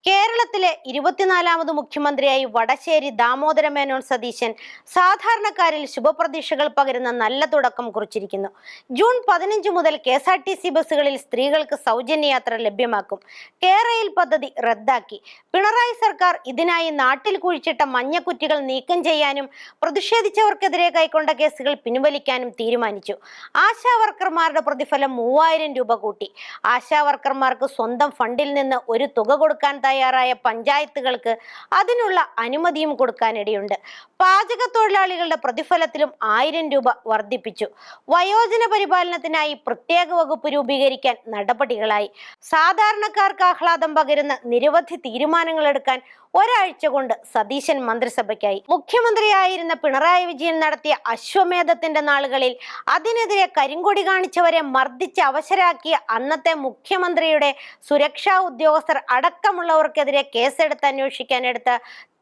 കേരളത്തിലെ 24ാമത് മുഖ്യമന്ത്രിയായി വടശ്ശേരി ദാമോദര മേനോൻ സതീശൻ സാധാരണക്കാരിൽ ശുഭപ്രതീക്ഷകൾ പകരുന്ന നല്ല തുടക്കം കുറിച്ചിരിക്കുന്നു. ജൂൺ 15 മുതൽ KSRTC ബസ്സുകളിൽ സ്ത്രീകൾക്ക് സൗജന്യ യാത്ര ലഭ്യമാക്കും. കേരയിൽ പദ്ധതി റദ്ദാക്കി. പിണറായി സർക്കാർ ഇതിനായി നാട്ടിൽ കുഴിച്ചിട്ട മഞ്ഞക്കുറ്റികൾ നീക്കം ചെയ്യാനും പ്രതിഷേധിച്ചവർക്കെതിരെ കൈക്കൊണ്ട കേസുകൾ പിൻവലിക്കാനും തീരുമാനിച്ചു. ആശാ വർക്കർമാരുടെ പ്രതിഫലം 3000 രൂപ കൂട്ടി. ആശാ വർക്കർമാർക്ക് സ്വന്തം ഫണ്ടിൽ നിന്ന് ഒരു തുക കൊടുക്കാൻ തയ്യാറായ പഞ്ചായത്തുകൾക്ക് അതിനുള്ള അനുമതിയും കൊടുക്കാനിടയുണ്ട്. പാചക തൊഴിലാളികളുടെ പ്രതിഫലത്തിലും 1000 രൂപ വർദ്ധിപ്പിച്ചു. വയോജന പരിപാലനത്തിനായി പ്രത്യേക വകുപ്പ് രൂപീകരിക്കാൻ നടപടികളായി. സാധാരണക്കാർക്ക് ആഹ്ലാദം പകരുന്ന നിരവധി തീരുമാനങ്ങൾ എടുക്കാൻ ഒരാഴ്ച കൊണ്ട് സതീശൻ മന്ത്രിസഭയ്ക്കായി. മുഖ്യമന്ത്രിയായിരുന്ന പിണറായി വിജയൻ നടത്തിയ അശ്വമേധത്തിന്റെ നാളുകളിൽ അതിനെതിരെ കരിങ്കൊടി കാണിച്ചവരെ മർദ്ദിച്ച് അവശരാക്കിയ അന്നത്തെ മുഖ്യമന്ത്രിയുടെ സുരക്ഷാ ഉദ്യോഗസ്ഥർ അടക്കമുള്ളവർക്കെതിരെ കേസെടുത്ത് അന്വേഷിക്കാൻ എടുത്ത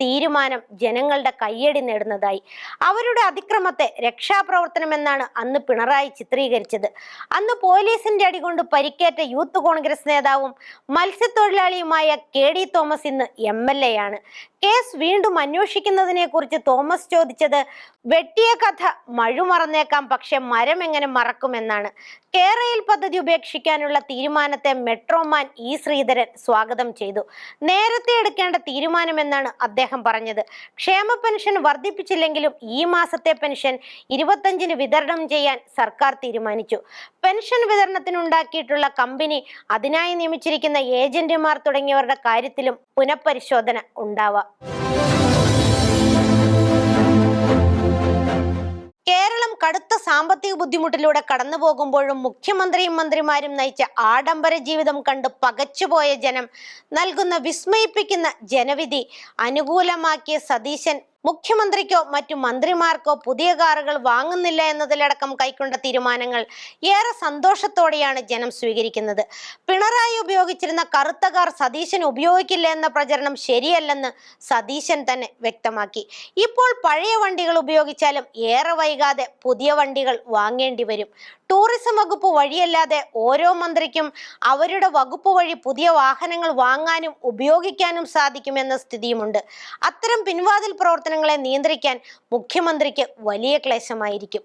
തീരുമാനം ജനങ്ങളുടെ കയ്യടി നേടുന്നതായി. അവരുടെ അതിക്രമത്തെ രക്ഷാപ്രവർത്തനം എന്നാണ് അന്ന് പിണറായി ചിത്രീകരിച്ചത്. അന്ന് പോലീസിന്റെ അടികൊണ്ട് പരിക്കേറ്റ യൂത്ത് കോൺഗ്രസ് നേതാവും മത്സ്യത്തൊഴിലാളിയുമായ KD തോമസ് ഇന്ന് MLA ആണ്. കേസ് വീണ്ടും അന്വേഷിക്കുന്നതിനെ കുറിച്ച് തോമസ് ചോദിച്ചത് വെട്ടിയ കഥ മഴുമറന്നേക്കാം, പക്ഷെ മരം എങ്ങനെ മറക്കുമെന്നാണ്. കേരയിൽ പദ്ധതി ഉപേക്ഷിക്കാനുള്ള തീരുമാനത്തെ മെട്രോമാൻ E ശ്രീധരൻ സ്വാഗതം ചെയ്തു. നേരത്തെ എടുക്കേണ്ട തീരുമാനമെന്നാണ് അദ്ദേഹം പറഞ്ഞത്. ക്ഷേമ പെൻഷൻ വർദ്ധിപ്പിച്ചില്ലെങ്കിലും ഈ മാസത്തെ പെൻഷൻ 25-ന് വിതരണം ചെയ്യാൻ സർക്കാർ തീരുമാനിച്ചു. പെൻഷൻ വിതരണത്തിനുണ്ടാക്കിയിട്ടുള്ള കമ്പനി, അതിനായി നിയമിച്ചിരിക്കുന്ന ഏജന്റുമാർ തുടങ്ങിയവരുടെ കാര്യത്തിലും പുനഃപരിശോധന ഉണ്ടാവാം. കേരളം കടുത്ത സാമ്പത്തിക ബുദ്ധിമുട്ടിലൂടെ കടന്നു പോകുമ്പോഴും മുഖ്യമന്ത്രിയും മന്ത്രിമാരും നയിച്ച ആഡംബര ജീവിതം കണ്ട് പകച്ചുപോയ ജനം നൽകുന്ന വിസ്മയിപ്പിക്കുന്ന ജനവിധി അനുകൂലമാക്കിയ സതീശൻ മുഖ്യമന്ത്രിക്കോ മറ്റു മന്ത്രിമാർക്കോ പുതിയ കാറുകൾ വാങ്ങുന്നില്ല എന്നതിലടക്കം കൈക്കൊണ്ട തീരുമാനങ്ങൾ ഏറെ സന്തോഷത്തോടെയാണ് ജനം സ്വീകരിക്കുന്നത്. പിണറായി ഉപയോഗിച്ചിരുന്ന കറുത്ത കാർ സതീശൻ ഉപയോഗിക്കില്ല എന്ന പ്രചരണം ശരിയല്ലെന്ന് സതീശൻ തന്നെ വ്യക്തമാക്കി. ഇപ്പോൾ പഴയ വണ്ടികൾ ഉപയോഗിച്ചാലും ഏറെ വൈകാതെ പുതിയ വണ്ടികൾ വാങ്ങേണ്ടി വരും. ടൂറിസം വകുപ്പ് വഴിയല്ലാതെ ഓരോ മന്ത്രിക്കും അവരുടെ വകുപ്പ് വഴി പുതിയ വാഹനങ്ങൾ വാങ്ങാനും ഉപയോഗിക്കാനും സാധിക്കുമെന്ന സ്ഥിതിയുമുണ്ട്. അത്തരം പിൻവാതിൽ പ്രവർത്തനങ്ങളെ നിയന്ത്രിക്കാൻ മുഖ്യമന്ത്രിക്ക് വലിയ ക്ലേശമായിരിക്കും.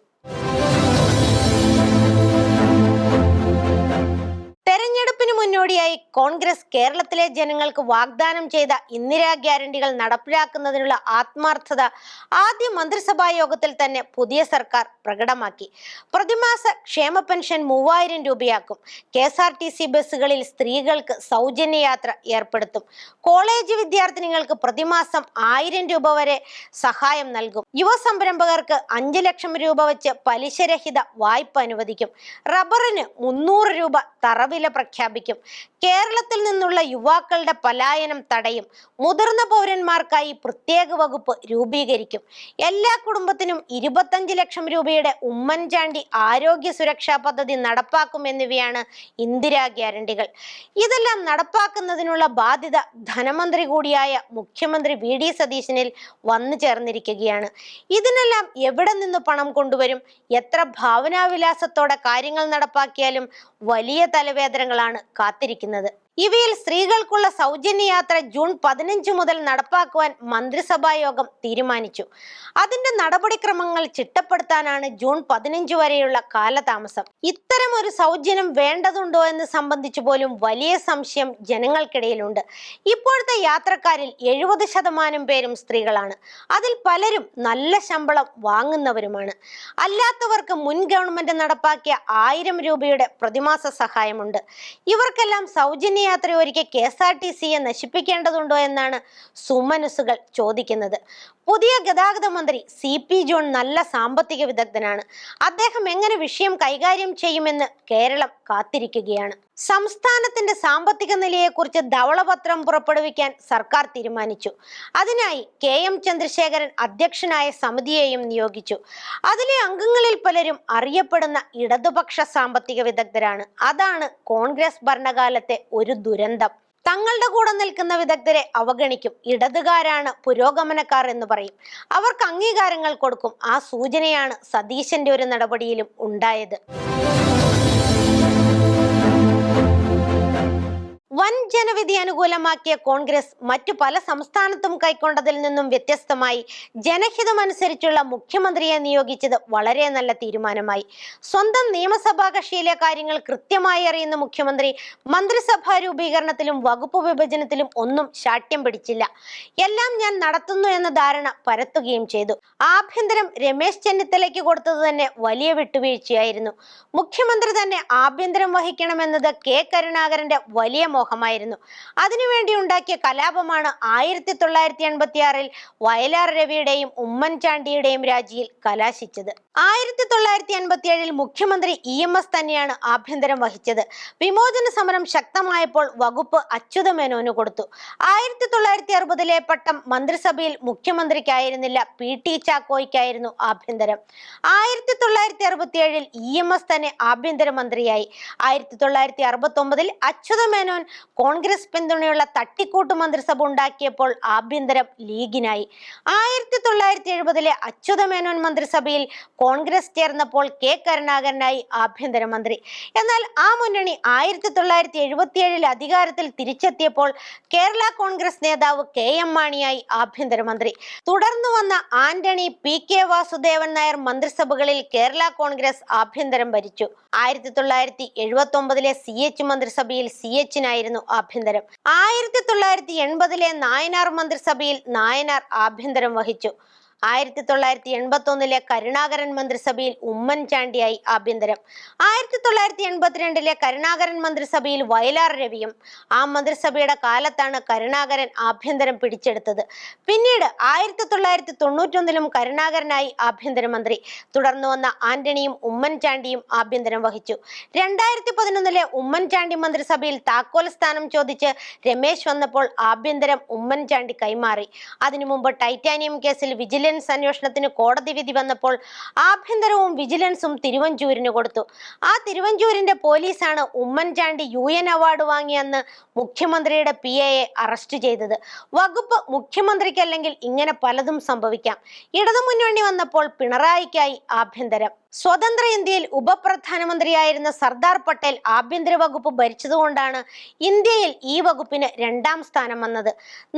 തെരഞ്ഞെടുപ്പിന് മുന്നോടിയായി കോൺഗ്രസ് കേരളത്തിലെ ജനങ്ങൾക്ക് വാഗ്ദാനം ചെയ്ത ഇന്ദിരാ ഗ്യാരണ്ടികൾ നടപ്പിലാക്കുന്നതിനുള്ള ആത്മാർത്ഥത ആദ്യ മന്ത്രിസഭാ യോഗത്തിൽ തന്നെ പുതിയ സർക്കാർ പ്രകടമാക്കി. പ്രതിമാസ ക്ഷേമ പെൻഷൻ 3000 രൂപയാക്കും. KSRTC ബസ്സുകളിൽ സ്ത്രീകൾക്ക് സൗജന്യ യാത്ര ഏർപ്പെടുത്തും. കോളേജ് വിദ്യാർത്ഥിനികൾക്ക് പ്രതിമാസം 1000 രൂപ വരെ സഹായം നൽകും. യുവ സംരംഭകർക്ക് 5 ലക്ഷം രൂപ വെച്ച് പലിശരഹിത വായ്പ അനുവദിക്കും. റബ്ബറിന് 300 രൂപ തറവില പ്രഖ്യാപിക്കും. കേരളത്തിൽ നിന്നുള്ള യുവാക്കളുടെ പലായനം തടയും. മുതിർന്ന പൗരന്മാർക്കായി പ്രത്യേക വകുപ്പ് രൂപീകരിക്കും. എല്ലാ കുടുംബത്തിനും 25 ലക്ഷം രൂപയുടെ ഉമ്മൻചാണ്ടി ആരോഗ്യ സുരക്ഷാ പദ്ധതി നടപ്പാക്കും എന്നിവയാണ് ഇന്ദിരാ ഗ്യാരണ്ടികൾ. ഇതെല്ലാം നടപ്പാക്കുന്നതിനുള്ള ബാധ്യത ധനമന്ത്രി കൂടിയായ മുഖ്യമന്ത്രി VD സതീശനിൽ വന്നു ചേർന്നിരിക്കുകയാണ്. ഇതിനെല്ലാം എവിടെ നിന്ന് പണം കൊണ്ടുവരും? എത്ര ഭാവനാവിലാസത്തോടെ കാര്യങ്ങൾ നടപ്പാക്കിയാലും വലിയ തലവേദനകളാണ് കാത്തിരിക്കുന്നത്. ഇവയിൽ സ്ത്രീകൾക്കുള്ള സൗജന്യ യാത്ര ജൂൺ 15 മുതൽ നടപ്പാക്കുവാൻ മന്ത്രിസഭാ യോഗം തീരുമാനിച്ചു. അതിന്റെ നടപടിക്രമങ്ങൾ ചിട്ടപ്പെടുത്താനാണ് ജൂൺ 15 വരെയുള്ള കാലതാമസം. ഇത്തരം ഒരു സൗജന്യം വേണ്ടതുണ്ടോ എന്ന് സംബന്ധിച്ചു പോലും വലിയ സംശയം ജനങ്ങൾക്കിടയിലുണ്ട്. ഇപ്പോഴത്തെ യാത്രക്കാരിൽ 70% പേരും സ്ത്രീകളാണ്. അതിൽ പലരും നല്ല ശമ്പളം വാങ്ങുന്നവരുമാണ്. അല്ലാത്തവർക്ക് മുൻ ഗവൺമെന്റ് നടപ്പാക്കിയ 1000 രൂപയുടെ പ്രതിമാസ സഹായമുണ്ട്. ഇവർക്കെല്ലാം സൗജന്യ യാത്ര ഒരുക്കി KSRTCയെ നശിപ്പിക്കേണ്ടതുണ്ടോ എന്നാണ് സുമനസുകൾ ചോദിക്കുന്നത്. പുതിയ ഗതാഗത മന്ത്രി CP ജോൺ നല്ല സാമ്പത്തിക വിദഗ്ധനാണ്. അദ്ദേഹം എങ്ങനെ വിഷയം കൈകാര്യം ചെയ്യുമെന്ന് കേരളം കാത്തിരിക്കുകയാണ്. സംസ്ഥാനത്തിന്റെ സാമ്പത്തിക നിലയെക്കുറിച്ച് ധവളപത്രം പുറപ്പെടുവിക്കാൻ സർക്കാർ തീരുമാനിച്ചു. അതിനായി KM ചന്ദ്രശേഖരൻ അധ്യക്ഷനായ സമിതിയെയും നിയോഗിച്ചു. അതിലെ അംഗങ്ങളിൽ പലരും അറിയപ്പെടുന്ന ഇടതുപക്ഷ സാമ്പത്തിക വിദഗ്ധരാണ്. അതാണ് കോൺഗ്രസ് ഭരണകാലത്തെ ഒരു ദുരന്തം. തങ്ങളുടെ കൂടെ നിൽക്കുന്ന വിദഗ്ധരെ അവഗണിക്കും. ഇടതുകാരാണ് പുരോഗമനക്കാർ എന്ന് പറയും. അവർക്ക് അംഗീകാരങ്ങൾ കൊടുക്കും. ആ സൂചനയാണ് സതീശന്റെ ഒരു നടപടിയിലും ഉണ്ടായത്. വൻ ജനവിധി അനുകൂലമാക്കിയ കോൺഗ്രസ് മറ്റു പല സംസ്ഥാനത്തും കൈക്കൊണ്ടതിൽ നിന്നും വ്യത്യസ്തമായി ജനഹിതമനുസരിച്ചുള്ള മുഖ്യമന്ത്രിയെ നിയോഗിച്ചത് വളരെ നല്ല തീരുമാനമായി. സ്വന്തം നിയമസഭാ കക്ഷിയിലെ കാര്യങ്ങൾ കൃത്യമായി അറിയുന്ന മുഖ്യമന്ത്രി മന്ത്രിസഭാ രൂപീകരണത്തിലും വകുപ്പ് വിഭജനത്തിലും ഒന്നും ശാഠ്യം പിടിച്ചില്ല. എല്ലാം ഞാൻ നടത്തുന്നു എന്ന ധാരണ പരത്തുകയും ചെയ്തു. ആഭ്യന്തരം രമേശ് ചെന്നിത്തലയ്ക്ക് കൊടുത്തത് തന്നെ വലിയ വിട്ടുവീഴ്ചയായിരുന്നു. മുഖ്യമന്ത്രി തന്നെ ആഭ്യന്തരം വഹിക്കണമെന്നത് കെ കരുണാകരന്റെ വലിയ മോഹമായിരുന്നു. അതിനുവേണ്ടി ഉണ്ടാക്കിയ കലാപമാണ് 1986 വയലാർ രവിയുടെയും ഉമ്മൻചാണ്ടിയുടെയും രാജിയിൽ കലാശിച്ചത്. 1987 മുഖ്യമന്ത്രി EMS തന്നെയാണ് ആഭ്യന്തരം വഹിച്ചത്. വിമോചന സമരം ശക്തമായപ്പോൾ വകുപ്പ് അച്യുതമേനോന് കൊടുത്തു. 1960 പട്ടം മന്ത്രിസഭയിൽ മുഖ്യമന്ത്രിക്കായിരുന്നില്ല, PT ചാക്കോയ്ക്കായിരുന്നു ആഭ്യന്തരം. 1967 EMS തന്നെ ആഭ്യന്തരമന്ത്രിയായി. 1969 അച്യുതമേനോൻ കോൺഗ്രസ് പിന്തുണയുള്ള തട്ടിക്കൂട്ട് മന്ത്രിസഭ ഉണ്ടാക്കിയപ്പോൾ ആഭ്യന്തരം ലീഗിനായി. 1970 അച്യുതമേനോൻ മന്ത്രിസഭയിൽ കോൺഗ്രസ് ചേർന്നപ്പോൾ കെ കരുണാകരനായി ആഭ്യന്തരമന്ത്രി. എന്നാൽ ആ മുന്നണി 1977 അധികാരത്തിൽ തിരിച്ചെത്തിയപ്പോൾ കേരള കോൺഗ്രസ് നേതാവ് KM മാണിയായി ആഭ്യന്തരമന്ത്രി. തുടർന്ന് വന്ന ആന്റണി, PK വാസുദേവൻ നായർ മന്ത്രിസഭകളിൽ കേരള കോൺഗ്രസ് ആഭ്യന്തരം ഭരിച്ചു. 1979 CH മന്ത്രിസഭയിൽ CH നായിരുന്നു ആഭ്യന്തരം. 1980 നായനാർ മന്ത്രിസഭയിൽ നായനാർ ആഭ്യന്തരം വഹിച്ചു. 1981 കരുണാകരൻ മന്ത്രിസഭയിൽ ഉമ്മൻചാണ്ടിയായി ആഭ്യന്തരം. 1982 കരുണാകരൻ മന്ത്രിസഭയിൽ വയലാർ രവിയും. ആ മന്ത്രിസഭയുടെ കാലത്താണ് കരുണാകരൻ ആഭ്യന്തരം പിടിച്ചെടുത്തത്. പിന്നീട് 1991 കരുണാകരനായി ആഭ്യന്തരമന്ത്രി. തുടർന്ന് വന്ന ആന്റണിയും ഉമ്മൻചാണ്ടിയും ആഭ്യന്തരം വഹിച്ചു. 2011 ഉമ്മൻചാണ്ടി മന്ത്രിസഭയിൽ താക്കോൽ സ്ഥാനം ചോദിച്ച് രമേശ് വന്നപ്പോൾ ആഭ്യന്തരം ഉമ്മൻചാണ്ടി കൈമാറി. അതിനു മുമ്പ് ടൈറ്റാനിയം കേസിൽ വിജിലൻസ് അന്വേഷണത്തിന് കോടതി വിധി വന്നപ്പോൾ ആഭ്യന്തരവും വിജിലൻസും തിരുവഞ്ചൂരിന് കൊടുത്തു. ആ തിരുവഞ്ചൂരിന്റെ പോലീസാണ് ഉമ്മൻചാണ്ടി UN അവാർഡ് വാങ്ങിയ അന്ന് മുഖ്യമന്ത്രിയുടെ PAയെ അറസ്റ്റ് ചെയ്തത്. വകുപ്പ് മുഖ്യമന്ത്രിക്കല്ലെങ്കിൽ ഇങ്ങനെ പലതും സംഭവിക്കാം. ഇടതുമുന്നണി വന്നപ്പോൾ പിണറായിക്കായി ആഭ്യന്തരം. സ്വതന്ത്ര ഇന്ത്യയിൽ ഉപപ്രധാനമന്ത്രിയായിരുന്ന സർദാർ പട്ടേൽ ആഭ്യന്തര വകുപ്പ് ഭരിച്ചതുകൊണ്ടാണ് ഇന്ത്യയിൽ ഈ വകുപ്പിന് 2ാം സ്ഥാനം വന്നത്.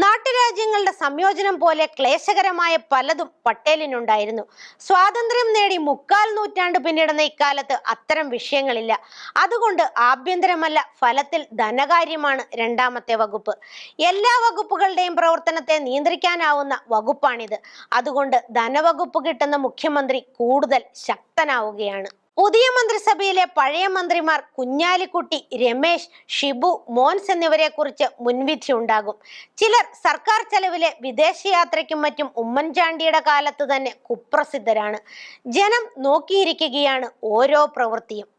നാട്ടുരാജ്യങ്ങളുടെ സംയോജനം പോലെ ക്ലേശകരമായ പലതും പട്ടേലിനുണ്ടായിരുന്നു. സ്വാതന്ത്ര്യം നേടി 3/4 നൂറ്റാണ്ട് പിന്നിടുന്ന ഇക്കാലത്ത് അത്തരം വിഷയങ്ങളില്ല. അതുകൊണ്ട് ആഭ്യന്തരമല്ല, ഫലത്തിൽ ധനകാര്യമാണ് 2ാമത്തെ വകുപ്പ്. എല്ലാ വകുപ്പുകളുടെയും പ്രവർത്തനത്തെ നിയന്ത്രിക്കാനാവുന്ന വകുപ്പാണിത്. അതുകൊണ്ട് ധനവകുപ്പ് കിട്ടുന്ന മുഖ്യമന്ത്രി കൂടുതൽ ശക്തനാവുകയാണ്. പുതിയ മന്ത്രിസഭയിലെ പഴയ മന്ത്രിമാർ കുഞ്ഞാലിക്കുട്ടി, രമേശ്, ഷിബു, മോൻസ് എന്നിവരെ കുറിച്ച് മുൻവിധി ഉണ്ടാകും. ചിലർ സർക്കാർ ചെലവിലെ വിദേശയാത്രയ്ക്കും മറ്റും ഉമ്മൻചാണ്ടിയുടെ കാലത്ത് തന്നെ കുപ്രസിദ്ധരാണ്. ജനം നോക്കിയിരിക്കുകയാണ് ഓരോ പ്രവൃത്തിയും.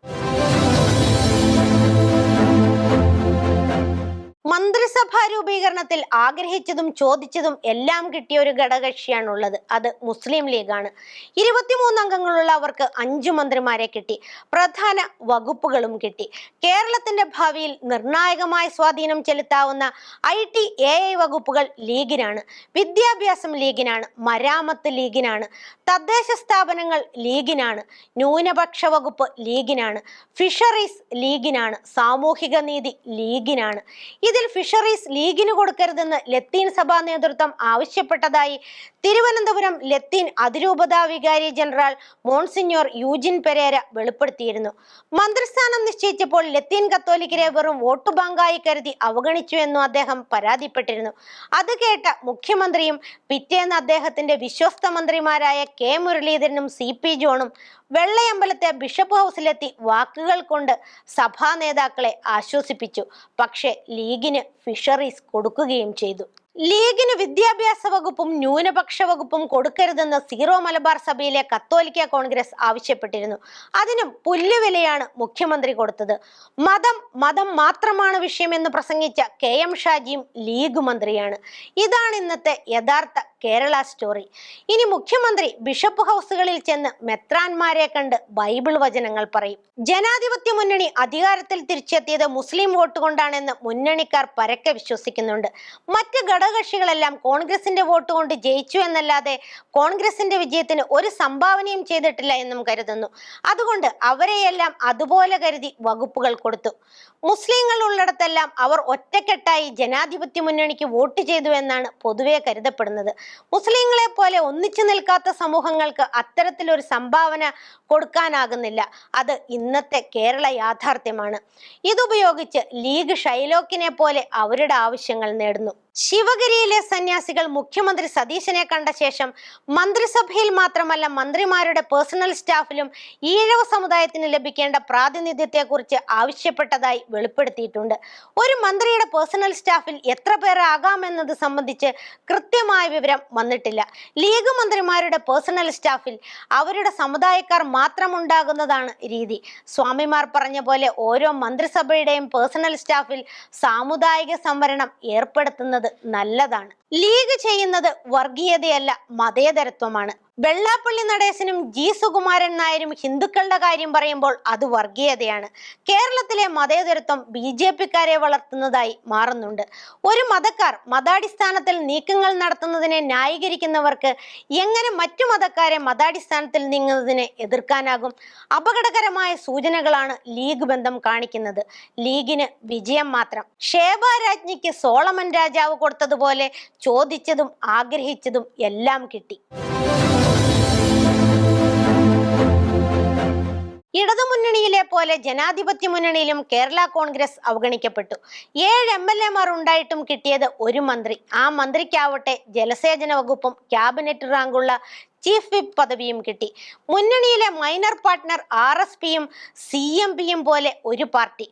മന്ത്രിസഭാ രൂപീകരണത്തിൽ ആഗ്രഹിച്ചതും ചോദിച്ചതും എല്ലാം കിട്ടിയ ഒരു ഘടകകക്ഷിയാണുള്ളത്. അത് മുസ്ലിം ലീഗാണ്. 23 അംഗങ്ങളുള്ള അവർക്ക് 5 മന്ത്രിമാരെ കിട്ടി. പ്രധാന വകുപ്പുകളും കിട്ടി. കേരളത്തിന്റെ ഭാവിയിൽ നിർണായകമായ സ്വാധീനം ചെലുത്താവുന്ന IT, AI വകുപ്പുകൾ ലീഗിനാണ്. വിദ്യാഭ്യാസം ലീഗിനാണ്. മരാമത്ത് ലീഗിനാണ്. തദ്ദേശ സ്ഥാപനങ്ങൾ ലീഗിനാണ്. ന്യൂനപക്ഷ വകുപ്പ് ലീഗിനാണ്. ഫിഷറീസ് ലീഗിനാണ്. സാമൂഹിക നീതി ലീഗിനാണ്. ഇതിൽ ഫിഷറീസ് ലീഗിന് കൊടുക്കരുതെന്ന് ലത്തീൻ സഭാ നേതൃത്വം ആവശ്യപ്പെട്ടതായി തിരുവനന്തപുരം ലത്തീൻ അതിരൂപതാ വികാരി ജനറൽ മോൺസിഞ്ഞോർ യൂജിൻ പെരേര വെളിപ്പെടുത്തിയിരുന്നു. മന്ത്രിസ്ഥാനം നിശ്ചയിച്ചപ്പോൾ ലത്തീൻ കത്തോലിക്കരെ വെറും വോട്ട് ബാങ്കായി കരുതി അവഗണിച്ചു എന്നും അദ്ദേഹം പരാതിപ്പെട്ടിരുന്നു. അത് കേട്ട മുഖ്യമന്ത്രിയും പിറ്റേന്ന് അദ്ദേഹത്തിന്റെ വിശ്വസ്ത മന്ത്രിമാരായ K മുരളീധരനും CP ജോണും വെള്ളയമ്പലത്തെ ബിഷപ്പ് ഹൗസിലെത്തി വാക്കുകൾ കൊണ്ട് സഭാ നേതാക്കളെ ആശ്വസിപ്പിച്ചു. പക്ഷേ ലീഗിന് ഫിഷറീസ് കൊടുക്കുകയും ചെയ്തു. ലീഗിന് വിദ്യാഭ്യാസ വകുപ്പും ന്യൂനപക്ഷ വകുപ്പും കൊടുക്കരുതെന്ന് സീറോ മലബാർ സഭയിലെ കത്തോലിക്ക കോൺഗ്രസ് ആവശ്യപ്പെട്ടിരുന്നു. അതിനും പുല്ലുവിലയാണ് മുഖ്യമന്ത്രി കൊടുത്തത്. മതം മാത്രമാണ് വിഷയമെന്ന് പ്രസംഗിച്ച KM ഷാജിയും ലീഗ് മന്ത്രിയാണ്. ഇതാണ് ഇന്നത്തെ യഥാർത്ഥ കേരള സ്റ്റോറി. ഇനി മുഖ്യമന്ത്രി ബിഷപ്പ് ഹൗസുകളിൽ ചെന്ന് മെത്രാന്മാരെ കണ്ട് ബൈബിൾ വചനങ്ങൾ പറയും. ജനാധിപത്യ മുന്നണി അധികാരത്തിൽ തിരിച്ചെത്തിയത് മുസ്ലിം വോട്ട് കൊണ്ടാണെന്ന് മുന്നണിക്കാർ പരക്കെ വിശ്വസിക്കുന്നുണ്ട്. മറ്റ് ഘടകകക്ഷികളെല്ലാം കോൺഗ്രസിന്റെ വോട്ട് കൊണ്ട് ജയിച്ചു എന്നല്ലാതെ കോൺഗ്രസിന്റെ വിജയത്തിന് ഒരു സംഭാവനയും ചെയ്തിട്ടില്ല എന്നും കരുതുന്നു. അതുകൊണ്ട് അവരെയെല്ലാം അതുപോലെ കരുതി വകുപ്പുകൾ കൊടുത്തു. മുസ്ലിങ്ങൾ ഉള്ളിടത്തെല്ലാം അവർ ഒറ്റക്കെട്ടായി ജനാധിപത്യ മുന്നണിക്ക് വോട്ട് ചെയ്തു എന്നാണ് പൊതുവെ കരുതപ്പെടുന്നത്. മുസ്ലിങ്ങളെ പോലെ ഒന്നിച്ചു നിൽക്കാത്ത സമൂഹങ്ങൾക്ക് അത്തരത്തിലൊരു സംഭാവന കൊടുക്കാനാകുന്നില്ല. അത് ഇന്നത്തെ കേരള യാഥാർത്ഥ്യമാണ്. ഇതുപയോഗിച്ച് ലീഗ് ഷൈലോക്കിനെ പോലെ അവരുടെ ആവശ്യങ്ങൾ നേടുന്നു. ശിവഗിരിയിലെ സന്യാസികൾ മുഖ്യമന്ത്രി സതീശനെ കണ്ട ശേഷം മന്ത്രിസഭയിൽ മാത്രമല്ല മന്ത്രിമാരുടെ പേഴ്സണൽ സ്റ്റാഫിലും ഈഴവ സമുദായത്തിന് ലഭിക്കേണ്ട പ്രാതിനിധ്യത്തെക്കുറിച്ച് ആവശ്യപ്പെട്ടതായി വെളിപ്പെടുത്തിയിട്ടുണ്ട്. ഒരു മന്ത്രിയുടെ പേഴ്സണൽ സ്റ്റാഫിൽ എത്ര പേർ ആകാമെന്നത് സംബന്ധിച്ച് കൃത്യമായ വിവരം വന്നിട്ടില്ല. ലീഗ് മന്ത്രിമാരുടെ പേഴ്സണൽ സ്റ്റാഫിൽ അവരുടെ സമുദായക്കാർ മാത്രമുണ്ടാകുന്നതാണ് രീതി. സ്വാമിമാർ പറഞ്ഞ പോലെ ഓരോ മന്ത്രിസഭയുടെയും പേഴ്സണൽ സ്റ്റാഫിൽ സാമുദായിക സംവരണം ഏർപ്പെടുത്തുന്നത് നല്ലതാണ്. ലീഗ് ചെയ്യുന്നത് വർഗീയതയല്ല, മതേതരത്വമാണ്. വെള്ളാപ്പള്ളി നടേശനും G സുകുമാരൻ നായരും ഹിന്ദുക്കളുടെ കാര്യം പറയുമ്പോൾ അത് വർഗീയതയാണ്. കേരളത്തിലെ മതേതരത്വം BJP-ക്കാരെ വളർത്തുന്നതായി മാറുന്നുണ്ട്. ഒരു മതക്കാർ മതാടിസ്ഥാനത്തിൽ നീക്കങ്ങൾ നടത്തുന്നതിനെ ന്യായീകരിക്കുന്നവർക്ക് എങ്ങനെ മറ്റു മതക്കാരെ മതാടിസ്ഥാനത്തിൽ നീങ്ങുന്നതിനെ എതിർക്കാനാകും? അപകടകരമായ സൂചനകളാണ് ലീഗ് ബന്ധം കാണിക്കുന്നത്. ലീഗിന് വിജയം മാത്രം. ഷേബ രാജ്ഞിക്ക് സോളമൻ രാജാവ് കൊടുത്തതുപോലെ ചോദിച്ചതും ആഗ്രഹിച്ചതും എല്ലാം കിട്ടി. ഇടതുമുന്നണിയിലെ പോലെ ജനാധിപത്യ മുന്നണിയിലും കേരള കോൺഗ്രസ് അവഗണിക്കപ്പെട്ടു. 7 MLA-മാർ ഉണ്ടായിട്ടും കിട്ടിയത് ഒരു മന്ത്രി. ആ മന്ത്രിക്കാവട്ടെ ജലസേചന വകുപ്പും ക്യാബിനറ്റ് റാങ്കുള്ള ചീഫ് വിപ്പ് പദവിയും കിട്ടി. മുന്നണിയിലെ മൈനർ പാർട്ട്ണർ RSPയും CMPയും പോലെ ഒരു പാർട്ടി.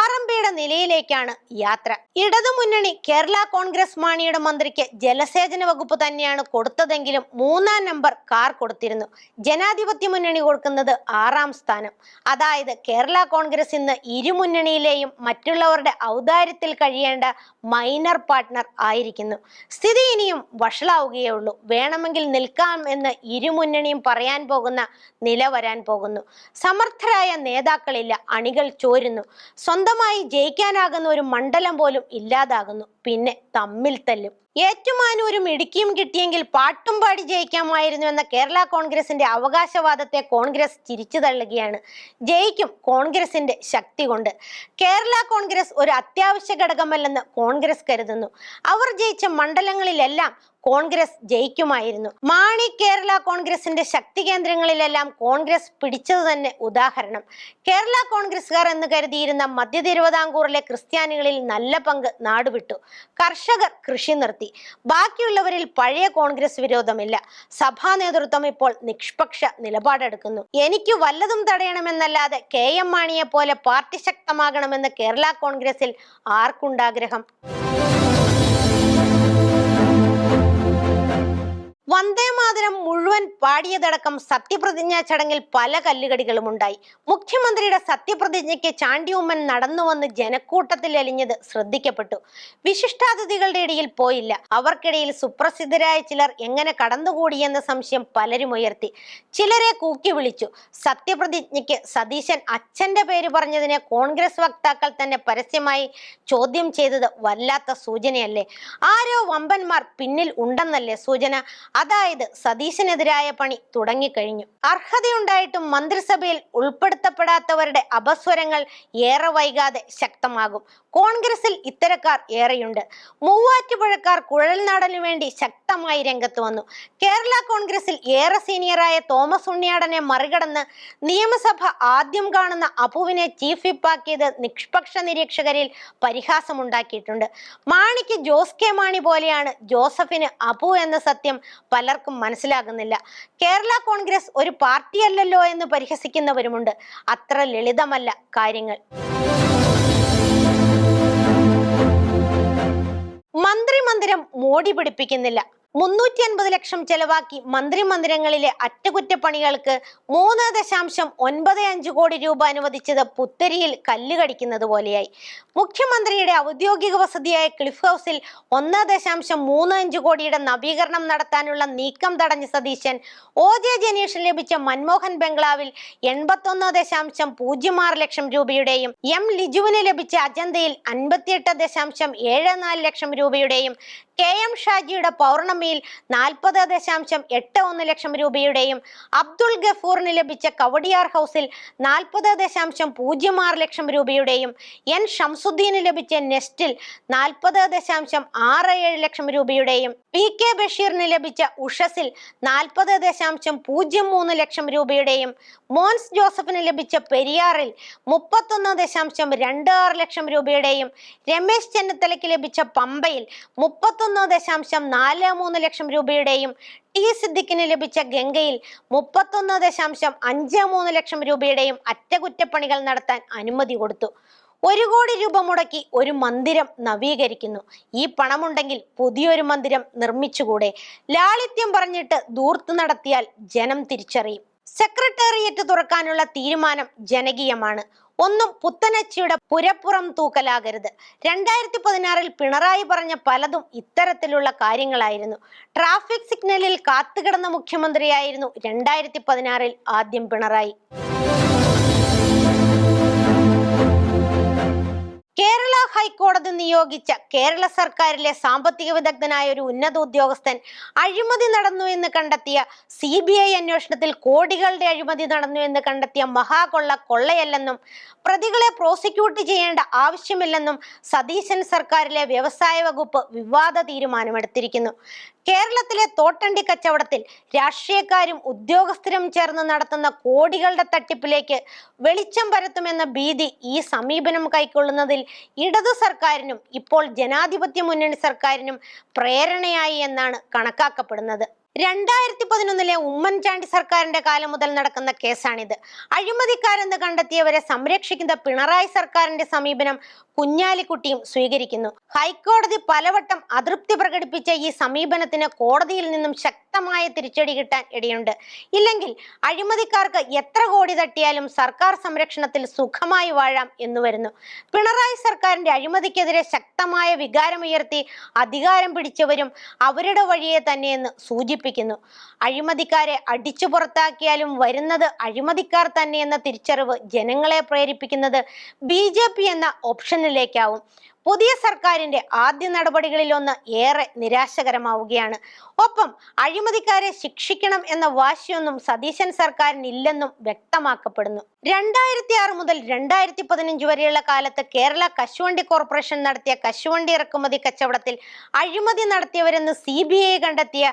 RMPയുടെ നിലയിലേക്കാണ് യാത്ര. ഇടതുമുന്നണി കേരള കോൺഗ്രസ് മാണിയുടെ മന്ത്രിക്ക് ജലസേചന വകുപ്പ് തന്നെയാണ് കൊടുത്തതെങ്കിലും 3-ാം നമ്പർ കാർ കൊടുത്തിരുന്നു. ജനാധിപത്യ മുന്നണി കൊടുക്കുന്നത് 6-ാം സ്ഥാനം. അതായത് കേരള കോൺഗ്രസ് ഇന്ന് ഇരുമുന്നണിയിലെയും മറ്റുള്ളവരുടെ ഔദാര്യത്തിൽ കഴിയേണ്ട മൈനർ പാർട്ട്ണർ ആയിരിക്കുന്നു. സ്ഥിതി ഇനിയും വഷളാവുകയേ ഉള്ളൂ. വേണമെങ്കിൽ നിൽക്കാം എന്ന് ഇരുമുന്നണിയും പറയാൻ പോകുന്ന നില വരാൻ പോകുന്നു. സമർത്ഥരായ നേതാക്കളില്ല, അണികൾ ചോരുന്നു. സ്വന്തമായി ജയിക്കാനാകുന്ന ഒരു മണ്ഡലം പോലും ഇല്ലാതാകുന്നു. പിന്നെ തമ്മിൽ തല്ലും. ഏറ്റുമാനൂരും ഇടുക്കിയും കിട്ടിയെങ്കിൽ പാട്ടും പാടി ജയിക്കാമായിരുന്നു എന്ന കേരള കോൺഗ്രസിന്റെ അവകാശവാദത്തെ കോൺഗ്രസ് തിരിച്ചു തള്ളുകയാണ്. ജയിക്കും കോൺഗ്രസിന്റെ ശക്തി കൊണ്ട്. കേരള കോൺഗ്രസ് ഒരു അത്യാവശ്യ ഘടകമല്ലെന്ന് കോൺഗ്രസ് കരുതുന്നു. അവർ ജയിച്ച മണ്ഡലങ്ങളിലെല്ലാം കോൺഗ്രസ് ജയിക്കുമായിരുന്നു. മാണി കേരള കോൺഗ്രസിന്റെ ശക്തി കേന്ദ്രങ്ങളിലെല്ലാം കോൺഗ്രസ് പിടിച്ചത് തന്നെ ഉദാഹരണം. കേരള കോൺഗ്രസ്സുകാർ എന്ന് കരുതിയിരുന്ന മധ്യ തിരുവിതാംകൂറിലെ ക്രിസ്ത്യാനികളിൽ നല്ല പങ്ക് നാടുവിട്ടു. കർഷകർ കൃഷി നിർത്തി. ബാക്കിയുള്ളവരിൽ പഴയ കോൺഗ്രസ് വിരോധമില്ല. സഭാ നേതൃത്വം ഇപ്പോൾ നിഷ്പക്ഷ നിലപാടെടുക്കുന്നു. എനിക്ക് വല്ലതും തടയണമെന്നല്ലാതെ KM മാണിയെ പോലെ പാർട്ടി ശക്തമാകണമെന്ന് കേരള കോൺഗ്രസിൽ ആർക്കുണ്ടാഗ്രഹം? വന്ദേമാതരം മുഴുവൻ പാടിയതടക്കം സത്യപ്രതിജ്ഞാ ചടങ്ങിൽ പല കല്ലുകടികളും ഉണ്ടായി. മുഖ്യമന്ത്രിയുടെ സത്യപ്രതിജ്ഞയ്ക്ക് ചാണ്ടിയുമ്മൻ നടന്നുവന്ന് ജനക്കൂട്ടത്തിൽ അലിഞ്ഞത് ശ്രദ്ധിക്കപ്പെട്ടു. വിശിഷ്ടാതിഥികളുടെ ഇടയിൽ പോയില്ല. അവർക്കിടയിൽ സുപ്രസിദ്ധരായ ചിലർ എങ്ങനെ കടന്നുകൂടിയെന്ന സംശയം പലരും ഉയർത്തി. ചിലരെ കൂക്കി വിളിച്ചു. സത്യപ്രതിജ്ഞയ്ക്ക് സതീശൻ അച്ഛന്റെ പേര് പറഞ്ഞതിനെ കോൺഗ്രസ് വക്താക്കൾ തന്നെ പരസ്യമായി ചോദ്യം ചെയ്തത് വല്ലാത്ത സൂചനയല്ലേ? ആരോ വമ്പന്മാർ പിന്നിൽ ഉണ്ടെന്നല്ലേ സൂചന? അതായത് സതീശനെതിരായ പണി തുടങ്ങിക്കഴിഞ്ഞു. അർഹതയുണ്ടായിട്ടും മന്ത്രിസഭയിൽ ഉൾപ്പെടുത്തപ്പെടാത്തവരുടെ അപസ്വരങ്ങൾ ഏറെ വൈകാതെ ശക്തമാകും. കോൺഗ്രസിൽ ഇത്തരക്കാർ ഏറെയുണ്ട്. മൂവാറ്റുപുഴക്കാർ കുഴൽനാടനു വേണ്ടി ശക്തമായി രംഗത്ത് വന്നു. കേരള കോൺഗ്രസിൽ ഏറെ സീനിയറായ തോമസ് ഉണ്ണിയാടനെ മറികടന്ന് നിയമസഭ ആദ്യം കാണുന്ന അപ്പുവിനെ ചീഫ് വിപ്പാക്കിയത് നിഷ്പക്ഷ നിരീക്ഷകരിൽ പരിഹാസമുണ്ടാക്കിയിട്ടുണ്ട്. മാണിക്ക് ജോസ് കെ മാണി പോലെയാണ് ജോസഫിന് അപ്പു എന്ന സത്യം പലർക്കും മനസ്സിലാകുന്നില്ല. കേരള കോൺഗ്രസ് ഒരു പാർട്ടിയല്ലല്ലോ എന്ന് പരിഹസിക്കുന്നവരുമുണ്ട്. അത്ര ലളിതമല്ല കാര്യങ്ങൾ. മന്ത്രിമന്ദിരം മോടി പിടിപ്പിക്കുന്നില്ല. 350 ലക്ഷം ചെലവാക്കി മന്ത്രിമന്ദിരങ്ങളിലെ അറ്റകുറ്റപ്പണികൾക്ക് 3.95 കോടി രൂപ അനുവദിച്ചത് പുത്തരിയിൽ കല്ല് കടിക്കുന്നത് പോലെയായി. മുഖ്യമന്ത്രിയുടെ ഔദ്യോഗിക വസതിയായ ക്ലിഫ് ഹൗസിൽ 1.35 കോടിയുടെ നവീകരണം നടത്താനുള്ള നീക്കം തടഞ്ഞ സതീശൻ OJ ജനീഷിന് ലഭിച്ച മൻമോഹൻ ബംഗ്ലാവിൽ 81.06 ലക്ഷം രൂപയുടെയും M ലിജുവിന് ലഭിച്ച അജന്തയിൽ 58.74 ലക്ഷം രൂപയുടെയും KM ഷാജിയുടെ പൗർണമിയിൽ 40.81 ലക്ഷം രൂപയുടെയും അബ്ദുൾ ഗഫൂറിന് ലഭിച്ച കവടിയാർ ഹൗസിൽ 40.06 ലക്ഷം രൂപയുടെയും N ഷംസുദ്ദീന് ലഭിച്ച നെസ്റ്റിൽ 40.67 ലക്ഷം രൂപയുടെയും PK ബഷീറിന് ലഭിച്ച ഉഷസിൽ 40.03 ലക്ഷം രൂപയുടെയും മോൻസ് ജോസഫിന് ലഭിച്ച പെരിയാറിൽ 31.26 ലക്ഷം രൂപയുടെയും രമേശ് ചെന്നിത്തലയ്ക്ക് ലഭിച്ച പമ്പയിൽ 31.43 ലക്ഷം രൂപയുടെയും T സിദ്ദിഖിന് ലഭിച്ച ഗംഗയിൽ 31.53 ലക്ഷം രൂപയുടെയും അറ്റകുറ്റപ്പണികൾ നടത്താൻ അനുമതി കൊടുത്തു. 1 കോടി രൂപ മുടക്കി ഒരു മന്ദിരം നവീകരിക്കുന്നു. ഈ പണമുണ്ടെങ്കിൽ പുതിയൊരു മന്ദിരം നിർമ്മിച്ചുകൂടെ? ലാളിത്യം പറഞ്ഞിട്ട് ധൂർത്ത് നടത്തിയാൽ ജനം തിരിച്ചറിയും. സെക്രട്ടേറിയറ്റ് തുറക്കാനുള്ള തീരുമാനം ജനകീയമാണ്. ഒന്നും പുത്തനച്ചിയുടെ പുരപ്പുറം തൂക്കലാകരുത്. 2016 പിണറായി പറഞ്ഞ പലതും ഇത്തരത്തിലുള്ള കാര്യങ്ങളായിരുന്നു. ട്രാഫിക് സിഗ്നലിൽ കാത്തുകിടന്ന മുഖ്യമന്ത്രിയായിരുന്നു 2016 ആദ്യം പിണറായി. കേരള ഹൈക്കോടതി നിയോഗിച്ച കേരള സർക്കാരിലെ സാമ്പത്തിക വിദഗ്ധനായ ഒരു ഉന്നത ഉദ്യോഗസ്ഥൻ അഴിമതി നടന്നു എന്ന് കണ്ടെത്തിയ CBI അന്വേഷണത്തിൽ കോടികളുടെ അഴിമതി നടന്നു എന്ന് കണ്ടെത്തിയ കൊള്ളയല്ലെന്നും പ്രതികളെ പ്രോസിക്യൂട്ട് ചെയ്യേണ്ട ആവശ്യമില്ലെന്നും സതീശൻ സർക്കാരിലെ വ്യവസായ വകുപ്പ് വിവാദ തീരുമാനമെടുത്തിരിക്കുന്നു. കേരളത്തിലെ തോട്ടണ്ടി കച്ചവടത്തിൽ രാഷ്ട്രീയക്കാരും ഉദ്യോഗസ്ഥരും ചേർന്ന് നടത്തുന്ന കോടികളുടെ തട്ടിപ്പിലേക്ക് വെളിച്ചം പരത്തുമെന്ന ഭീതി ഈ സമീപനം കൈക്കൊള്ളുന്നതിൽ ഇടതു സർക്കാരിനും ഇപ്പോൾ ജനാധിപത്യ മുന്നണി സർക്കാരിനും പ്രേരണയായി എന്നാണ് കണക്കാക്കപ്പെടുന്നത്. 2011 ഉമ്മൻചാണ്ടി സർക്കാരിന്റെ കാലം മുതൽ നടക്കുന്ന കേസാണിത്. അഴിമതിക്കാരെന്ന് കണ്ടെത്തിയവരെ സംരക്ഷിക്കുന്ന പിണറായി സർക്കാരിന്റെ സമീപനം കുഞ്ഞാലിക്കുട്ടിയും സ്വീകരിക്കുന്നു. ഹൈക്കോടതി പലവട്ടം അതൃപ്തി പ്രകടിപ്പിച്ച ഈ സമീപനത്തിന് കോടതിയിൽ നിന്നും ശക്തമായ തിരിച്ചടി കിട്ടാൻ ഇടയുണ്ട്. ഇല്ലെങ്കിൽ അഴിമതിക്കാർക്ക് എത്ര കോടി തട്ടിയാലും സർക്കാർ സംരക്ഷണത്തിൽ സുഖമായി വാഴാം എന്ന് വരുന്നു. പിണറായി സർക്കാരിന്റെ അഴിമതിക്കെതിരെ ശക്തമായ വികാരമുയർത്തി അധികാരം പിടിച്ചവരും അവരുടെ വഴിയെ തന്നെയെന്ന് സൂചിപ്പിക്കുന്നു. അഴിമതിക്കാരെ അടിച്ചു പുറത്താക്കിയാലും വരുന്നത് അഴിമതിക്കാർ തന്നെയെന്ന തിരിച്ചറിവ് ജനങ്ങളെ പ്രേരിപ്പിക്കുന്നത് BJP എന്ന ഓപ്ഷനിലേക്കാവും. പുതിയ സർക്കാരിന്റെ ആദ്യ നടപടികളിലൊന്ന് ഏറെ നിരാശകരമാവുകയാണ്. ഒപ്പം അഴിമതിക്കാരെ ശിക്ഷിക്കണം എന്ന വാശിയൊന്നും സതീശൻ സർക്കാരിനില്ലെന്നും വ്യക്തമാക്കപ്പെടുന്നു. 2006 മുതൽ 2015 വരെയുള്ള കാലത്ത് കേരള കശുവണ്ടി കോർപ്പറേഷൻ നടത്തിയ കശുവണ്ടി ഇറക്കുമതി കച്ചവടത്തിൽ അഴിമതി നടത്തിയവരെന്ന് CBI കണ്ടെത്തിയ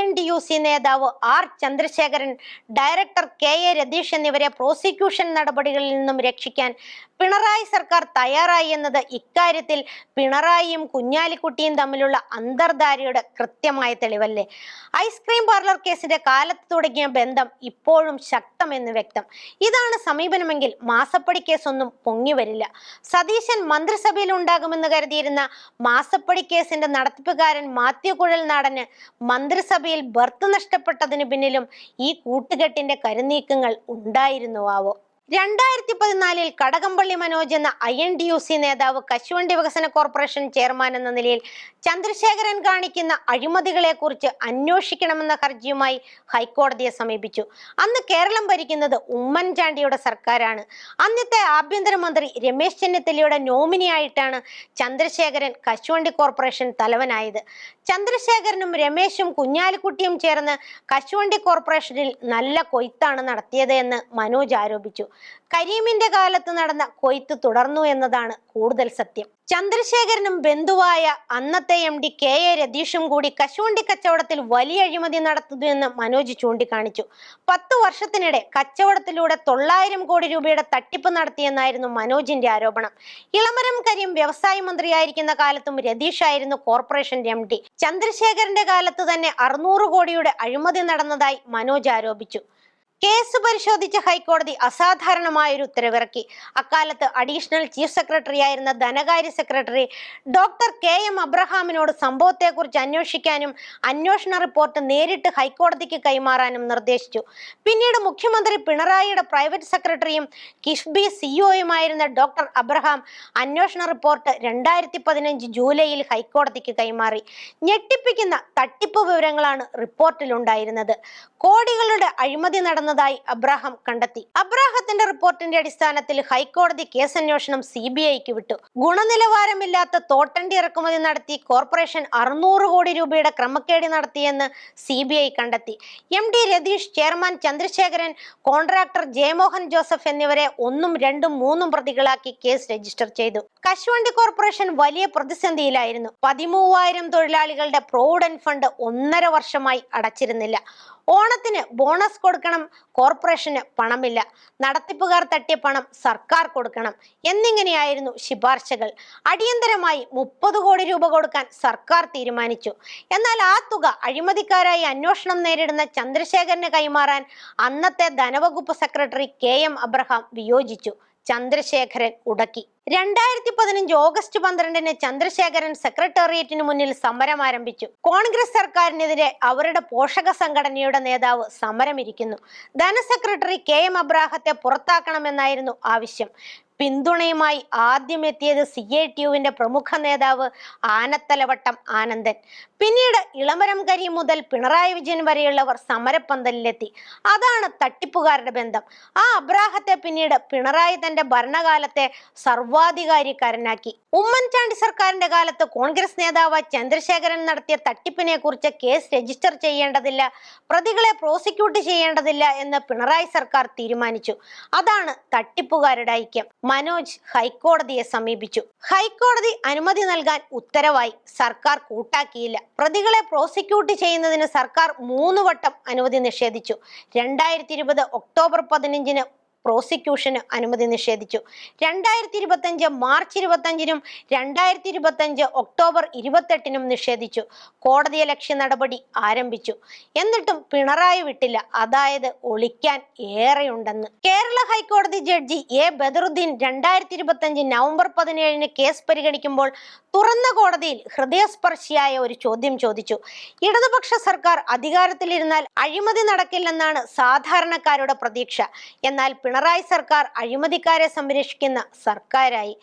INTUC നേതാവ് R Chandrasekharan, director KA Ratheesh എന്നിവരെ പ്രോസിക്യൂഷൻ നടപടികളിൽ നിന്നും രക്ഷിക്കാൻ പിണറായി സർക്കാർ തയ്യാറായി എന്നത് ഇക്കാര്യത്തിൽ പിണറായിയും കുഞ്ഞാലിക്കുട്ടിയും തമ്മിലുള്ള അന്തർധാരയുടെ കൃത്യമായ തെളിവല്ലേ? ഐസ്ക്രീം പാർലർ കേസിന്റെ കാലത്ത് തുടങ്ങിയ ബന്ധം ഇപ്പോഴും ശക്തമെന്ന് വ്യക്തം. ഇതാണ് സമീപനമെങ്കിൽ മാസപ്പടി കേസൊന്നും പൊങ്ങി വരില്ല. സതീശൻ മന്ത്രിസഭയിൽ ഉണ്ടാകുമെന്ന് കരുതിയിരുന്ന മാസപ്പടി കേസിന്റെ നടത്തിപ്പുകാരൻ മാത്യു കുഴൽനാടന് മന്ത്രിസഭയിൽ ബർത്ത് നഷ്ടപ്പെട്ടതിന് പിന്നിലും ഈ കൂട്ടുകെട്ടിന്റെ കരുനീക്കങ്ങൾ ഉണ്ടായിരുന്നുവോ? 2014 കടകംപള്ളി മനോജ് എന്ന INTUC നേതാവ് കശുവണ്ടി വികസന കോർപ്പറേഷൻ ചെയർമാൻ എന്ന നിലയിൽ ചന്ദ്രശേഖരൻ കാണിക്കുന്ന അഴിമതികളെ കുറിച്ച് അന്വേഷിക്കണമെന്ന ഹർജിയുമായി ഹൈക്കോടതിയെ സമീപിച്ചു. അന്ന് കേരളം ഭരിക്കുന്നത് ഉമ്മൻചാണ്ടിയുടെ സർക്കാരാണ്. അന്നത്തെ ആഭ്യന്തരമന്ത്രി രമേശ് ചെന്നിത്തലയുടെ നോമിനിയായിട്ടാണ് ചന്ദ്രശേഖരൻ കശുവണ്ടി കോർപ്പറേഷൻ തലവനായത്. ചന്ദ്രശേഖരനും രമേശും കുഞ്ഞാലിക്കുട്ടിയും ചേർന്ന് കശുവണ്ടി കോർപ്പറേഷനിൽ നല്ല കൊയ്ത്താണ് നടത്തിയത് എന്ന് മനോജ് ആരോപിച്ചു. കരീമിന്റെ കാലത്ത് നടന്ന കൊയ്ത്ത് തുടർന്നു എന്നതാണ് കൂടുതൽ സത്യം. ചന്ദ്രശേഖരനും ബന്ധുവായ അന്നത്തെ MD KA രതീഷും കൂടി കശുവണ്ടി കച്ചവടത്തിൽ വലിയ അഴിമതി നടത്തുന്നുവെന്ന് മനോജ് ചൂണ്ടിക്കാണിച്ചു. 10 വർഷത്തിനിടെ കച്ചവടത്തിലൂടെ 900 കോടി രൂപയുടെ തട്ടിപ്പ് നടത്തിയെന്നായിരുന്നു മനോജിന്റെ ആരോപണം. ഇളമരം കരീം വ്യവസായ മന്ത്രിയായിരിക്കുന്ന കാലത്തും രതീഷ് ആയിരുന്നു കോർപ്പറേഷൻ MD. ചന്ദ്രശേഖരന്റെ കാലത്ത് തന്നെ 600 കോടിയുടെ അഴിമതി നടന്നതായി മനോജ് ആരോപിച്ചു. കേസ് പരിശോധിച്ച ഹൈക്കോടതി അസാധാരണമായ ഒരു ഉത്തരവിറക്കി. അക്കാലത്ത് അഡീഷണൽ ചീഫ് സെക്രട്ടറി ആയിരുന്ന ധനകാര്യ സെക്രട്ടറി ഡോക്ടർ KM അബ്രഹാമിനോട് സംഭവത്തെക്കുറിച്ച് അന്വേഷിക്കാനും അന്വേഷണ റിപ്പോർട്ട് നേരിട്ട് ഹൈക്കോടതിക്ക് കൈമാറാനും നിർദ്ദേശിച്ചു. പിന്നീട് മുഖ്യമന്ത്രി പിണറായിയുടെ പ്രൈവറ്റ് സെക്രട്ടറിയും കിഫ്ബി സിഇഒയുമായിരുന്ന ഡോക്ടർ അബ്രഹാം അന്വേഷണ റിപ്പോർട്ട് 2015 ജൂലൈയിൽ ഹൈക്കോടതിക്ക് കൈമാറി. ഞെട്ടിപ്പിക്കുന്ന തട്ടിപ്പ് വിവരങ്ങളാണ് റിപ്പോർട്ടിലുണ്ടായിരുന്നത്. കോടികളുടെ അഴിമതി നടന്നതായി അബ്രാഹം കണ്ടെത്തി. അബ്രാഹത്തിന്റെ റിപ്പോർട്ടിന്റെ അടിസ്ഥാനത്തിൽ ഹൈക്കോടതി കേസന്വേഷണം CBIക്ക് വിട്ടു. ഗുണനിലവാരമില്ലാത്ത തോട്ടണ്ടി ഇറക്കുമതി നടത്തി കോർപ്പറേഷൻ 600 കോടി രൂപയുടെ ക്രമക്കേട് നടത്തിയെന്ന് CBI കണ്ടെത്തി. MD Ratheesh, chairman Chandrasekharan, contractor Jayamohan Joseph എന്നിവരെ 1, 2, 3 പ്രതികളാക്കി കേസ് രജിസ്റ്റർ ചെയ്തു. കശുവണ്ടി കോർപ്പറേഷൻ വലിയ പ്രതിസന്ധിയിലായിരുന്നു. 13,000 തൊഴിലാളികളുടെ പ്രോവിഡന്റ് ഫണ്ട് 1.5 വർഷമായി അടച്ചിരുന്നില്ല. ഓണത്തിന് ബോണസ് കൊടുക്കണം, കോർപ്പറേഷന് പണമില്ല. നടത്തിപ്പുകാർ തട്ടിയ പണം സർക്കാർ കൊടുക്കണം എന്നിങ്ങനെയായിരുന്നു ശുപാർശകൾ. അടിയന്തരമായി 30 കോടി രൂപ കൊടുക്കാൻ സർക്കാർ തീരുമാനിച്ചു. എന്നാൽ ആ തുക അഴിമതിക്കാരായി അന്വേഷണം നേരിടുന്ന ചന്ദ്രശേഖരന് കൈമാറാൻ അന്നത്തെ ധനവകുപ്പ് സെക്രട്ടറി KM അബ്രഹാം വിയോജിച്ചു. ചന്ദ്രശേഖരൻ ഉടക്കി. 2015 ഓഗസ്റ്റ് 12-ന് ചന്ദ്രശേഖരൻ സെക്രട്ടേറിയറ്റിന് മുന്നിൽ സമരം ആരംഭിച്ചു. കോൺഗ്രസ് സർക്കാരിനെതിരെ അവരുടെ പോഷക സംഘടനയുടെ നേതാവ് സമരമിരിക്കുന്നു. ധനസെക്രട്ടറി KM അബ്രാഹത്തെ പുറത്താക്കണമെന്നായിരുന്നു ആവശ്യം. പിന്തുണയുമായി ആദ്യം എത്തിയത് CITUവിന്റെ പ്രമുഖ നേതാവ് ആനത്തലവട്ടം ആനന്ദൻ. പിന്നീട് ഇളമരം കരീം മുതൽ പിണറായി വിജയൻ വരെയുള്ളവർ സമരപ്പന്തലിലെത്തി. അതാണ് തട്ടിപ്പുകാരുടെ ബന്ധം. ആ അബ്രാഹത്തെ പിന്നീട് പിണറായി തന്റെ ഭരണകാലത്തെ സർവാധികാരിക്കാരനാക്കി. ഉമ്മൻചാണ്ടി സർക്കാരിന്റെ കാലത്ത് കോൺഗ്രസ് നേതാവ് ചന്ദ്രശേഖരൻ നടത്തിയ തട്ടിപ്പിനെ കുറിച്ച് കേസ് രജിസ്റ്റർ ചെയ്യേണ്ടതില്ല, പ്രതികളെ പ്രോസിക്യൂട്ട് ചെയ്യേണ്ടതില്ല എന്ന് പിണറായി സർക്കാർ തീരുമാനിച്ചു. അതാണ് തട്ടിപ്പുകാരുടെ ഐക്യം. മനോജ് ഹൈക്കോടതിയെ സമീപിച്ചു. ഹൈക്കോടതി അനുമതി നൽകാൻ ഉത്തരവായി. സർക്കാർ കൂട്ടാക്കിയില്ല. പ്രതികളെ പ്രോസിക്യൂട്ട് ചെയ്യുന്നതിന് സർക്കാർ 3 വട്ടം അനുമതി നിഷേധിച്ചു. 2020 ഒക്ടോബർ 15-ന് പ്രോസിക്യൂഷന് അനുമതി നിഷേധിച്ചു. 2025 മാർച്ച് 25-നും 2025 ഒക്ടോബർ 28-നും നിഷേധിച്ചു. കോടതിയലക്ഷ്യ നടപടി ആരംഭിച്ചു. എന്നിട്ടും പിണറായി വിട്ടില്ല. അതായത് ഒളിക്കാൻ ഏറെയുണ്ടെന്ന്. കേരള ഹൈക്കോടതി ജഡ്ജി A ബദറുദ്ദീൻ 2025 നവംബർ 17-ന് കേസ് പരിഗണിക്കുമ്പോൾ തുറന്ന കോടതിയിൽ ഹൃദയസ്പർശിയായ ഒരു ചോദ്യം ചോദിച്ചു. ഇടതുപക്ഷ സർക്കാർ അധികാരത്തിലിരുന്നാൽ അഴിമതി നടക്കില്ലെന്നാണ് സാധാരണക്കാരുടെ പ്രതീക്ഷ. എന്നാൽ പിണറായി സർക്കാർ അഴിമതിക്കാരെ സംരക്ഷിക്കുന്ന സർക്കാരായി.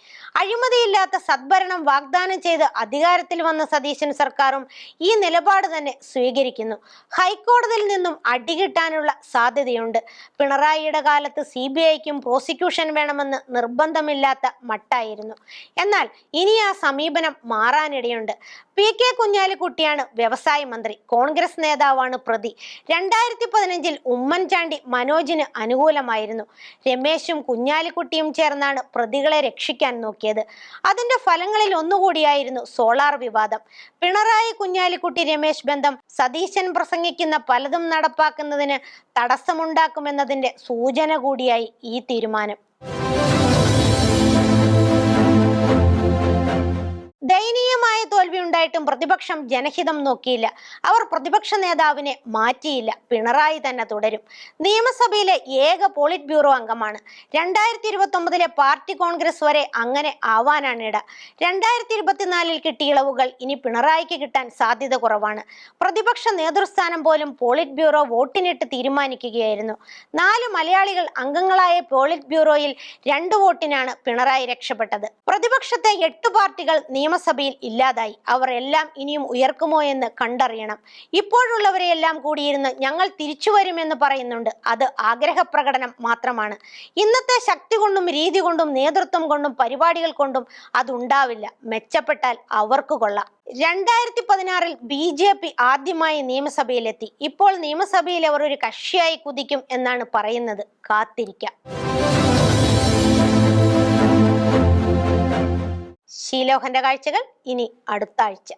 അഴിമതിയില്ലാത്ത സദ്ഭരണം വാഗ്ദാനം ചെയ്ത് അധികാരത്തിൽ വന്ന സതീശൻ സർക്കാരും ഈ നിലപാട് തന്നെ സ്വീകരിക്കുന്നു. ഹൈക്കോടതിയിൽ നിന്നും അടികിട്ടാനുള്ള സാധ്യതയുണ്ട്. പിണറായിയുടെ കാലത്ത് CBIക്കും പ്രോസിക്യൂഷൻ വേണമെന്ന് നിർബന്ധമില്ലാത്ത മട്ടായിരുന്നു. എന്നാൽ ഇനി ആ സമീപനം മാറാനിടയുണ്ട്. PK കുഞ്ഞാലിക്കുട്ടിയാണ് വ്യവസായ മന്ത്രി. കോൺഗ്രസ് നേതാവാണ് പ്രതി. 2015-ൽ ഉമ്മൻചാണ്ടി മനോജിന് അനുകൂലമായിരുന്നു. രമേശും കുഞ്ഞാലിക്കുട്ടിയും ചേർന്നാണ് പ്രതികളെ രക്ഷിക്കാൻ നോക്കിയത്. അതിന്റെ ഫലങ്ങളിൽ ഒന്നുകൂടിയായിരുന്നു സോളാർ വിവാദം. പിണറായി കുഞ്ഞാലിക്കുട്ടി രമേശ് ബന്ധം സതീശൻ പ്രസംഗിക്കുന്ന പലതും നടപ്പാക്കുന്നതിന് തടസ്സമുണ്ടാക്കുമെന്നതിന്റെ സൂചന കൂടിയായി ഈ തീരുമാനം. ദയനീയമായ തോൽവി ഉണ്ടായിട്ടും പ്രതിപക്ഷം ജനഹിതം നോക്കിയില്ല. അവർ പ്രതിപക്ഷ നേതാവിനെ മാറ്റിയില്ല. പിണറായി തന്നെ തുടരും. നിയമസഭയിലെ ഏക പോളിറ്റ് ബ്യൂറോ അംഗമാണ്. 2029-ലെ പാർട്ടി കോൺഗ്രസ് വരെ അങ്ങനെ ആവാനാണിട. 2024-ൽ കിട്ടിയ ഇളവുകൾ ഇനി പിണറായിക്ക് കിട്ടാൻ സാധ്യത കുറവാണ്. പ്രതിപക്ഷ നേതൃസ്ഥാനം പോലും പോളിറ്റ് ബ്യൂറോ വോട്ടിനിട്ട് തീരുമാനിക്കുകയായിരുന്നു. 4 മലയാളികൾ അംഗങ്ങളായ പോളിറ്റ് ബ്യൂറോയിൽ 2 വോട്ടിനാണ് പിണറായി രക്ഷപ്പെട്ടത്. പ്രതിപക്ഷത്തെ 8 പാർട്ടികൾ നിയമസഭയിൽ ഇല്ലാതായി. അവർ എല്ലാം ഇനിയും ഉയർക്കുമോ എന്ന് കണ്ടറിയണം. ഇപ്പോഴുള്ളവരെയെല്ലാം കൂടിയിരുന്ന് ഞങ്ങൾ തിരിച്ചു വരുമെന്ന് പറയുന്നുണ്ട്. അത് ആഗ്രഹപ്രകടനം മാത്രമാണ്. ഇന്നത്തെ ശക്തി കൊണ്ടും രീതി കൊണ്ടും നേതൃത്വം കൊണ്ടും പരിപാടികൾ കൊണ്ടും അതുണ്ടാവില്ല. മെച്ചപ്പെട്ടാൽ അവർക്ക് കൊള്ളാം. 2016-ൽ BJP ആദ്യമായി നിയമസഭയിലെത്തി. ഇപ്പോൾ നിയമസഭയിൽ അവർ ഒരു കക്ഷിയായി കുതിക്കും എന്നാണ് പറയുന്നത്. കാത്തിരിക്കാം. ഷീലോഹന്റെ കാഴ്ചകൾ ഇനി അടുത്ത ആഴ്ച.